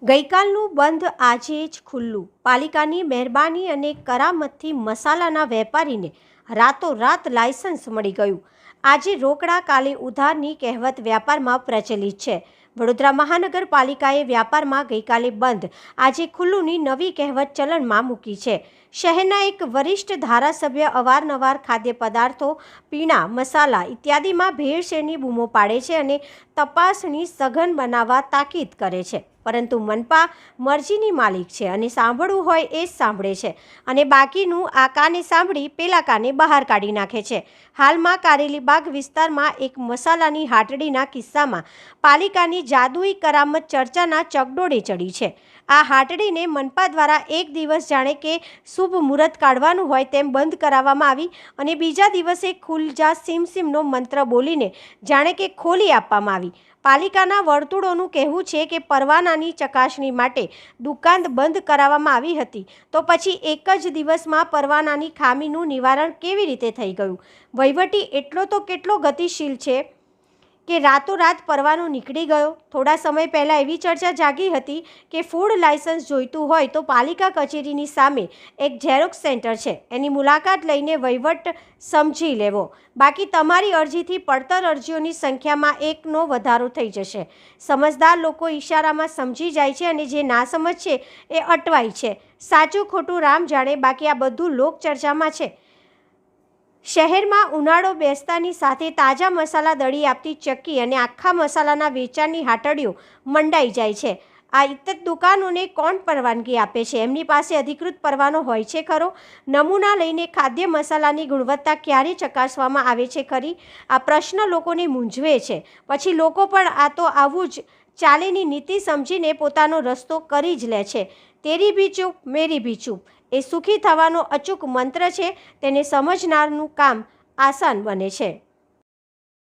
ગઈકાલનું બંધ આજે જ ખુલ્લું. પાલિકાની મહેરબાની અને કરામતથી મસાલાના વેપારીને રાતોરાત લાયસન્સ મળી ગયું. આજે રોકડા કાલે ઉધારની કહેવત વ્યાપારમાં પ્રચલિત છે. વડોદરા મહાનગરપાલિકાએ વ્યાપારમાં ગઈકાલે બંધ આજે ખુલ્લુંની નવી કહેવત ચલણમાં મૂકી છે. શહેરના એક વરિષ્ઠ ધારાસભ્ય અવારનવાર ખાદ્ય પદાર્થો, પીણા, મસાલા ઇત્યાદિમાં ભેળસેળની બૂમો પાડે છે અને તપાસણી સઘન બનાવવા તાકીદ કરે છે. પરંતુ મનપા મરજીની માલિક છે અને સાંભળવું હોય એ જ સાંભળે છે અને બાકીનું આ કાને સાંભળી પેલા કાને બહાર કાઢી નાખે છે. હાલમાં કારેલીબાગ વિસ્તારમાં એક મસાલાની હાટડીના કિસ્સામાં પાલિકાની જાદુઈ કરામત ચર્ચાના ચકડોળે ચડી છે. આ હાટડીને મનપા દ્વારા એક દિવસ જાણે કે શુભ મુહૂર્ત કાઢવાનું હોય તેમ બંધ કરાવવામાં આવી અને બીજા દિવસે ખુલ જા સિમ સિમનો મંત્ર બોલીને જાણે કે ખોલી આપવામાં આવી. પાલિકાના વર્તુળોનું કહેવું છે કે પરવાનાની ચકાસણી માટે દુકાન બંધ કરાવવામાં આવી હતી, તો પછી એક જ દિવસમાં પરવાનાની ખામીનું નિવારણ કેવી રીતે થઈ ગયું? વહીવટી એટલો તો કેટલો ગતિશીલ છે કે રાતોરાત પરવાનો નીકળી ગયો. થોડા સમય પહેલાં એવી ચર્ચા જાગી હતી કે ફૂડ લાયસન્સ જોઈતું હોય તો પાલિકા કચેરીની સામે એક ઝેરોક્સ સેન્ટર છે, એની મુલાકાત લઈને વહીવટ સમજી લેવો. બાકી તમારી અરજીથી પડતર અરજીઓની સંખ્યામાં એકનો વધારો થઈ જશે. સમજદાર લોકો ઈશારામાં સમજી જાય છે અને જે ના સમજ છે એ અટવાય છે. સાચું ખોટું રામ જાણે, બાકી આ બધું લોકચર્ચામાં છે. શહેરમાં ઉનાળો બેસતાની સાથે તાજા મસાલા દળી આપતી ચક્કી અને આખા મસાલાના વેચાણની હાટડીઓ મંડાઈ જાય છે. આ ઇત્તત દુકાનોને કોણ પરવાનગી આપે છે? એમની પાસે અધિકૃત પરવાનો હોય છે ખરો? નમૂના લઈને ખાદ્ય મસાલાની ગુણવત્તા ક્યારે ચકાસવામાં આવે છે ખરી? આ પ્રશ્ન લોકોને મૂંઝવે છે. પછી લોકો પણ આ તો આવું જ ચાલેની નીતિ સમજીને પોતાનો રસ્તો કરી જ લે છે. તેરી ભી ચૂપ મેરી ભી ચૂપ એ સુખી થવાનો અચૂક મંત્ર છે. તેને સમજનારનું કામ આસાન બને છે.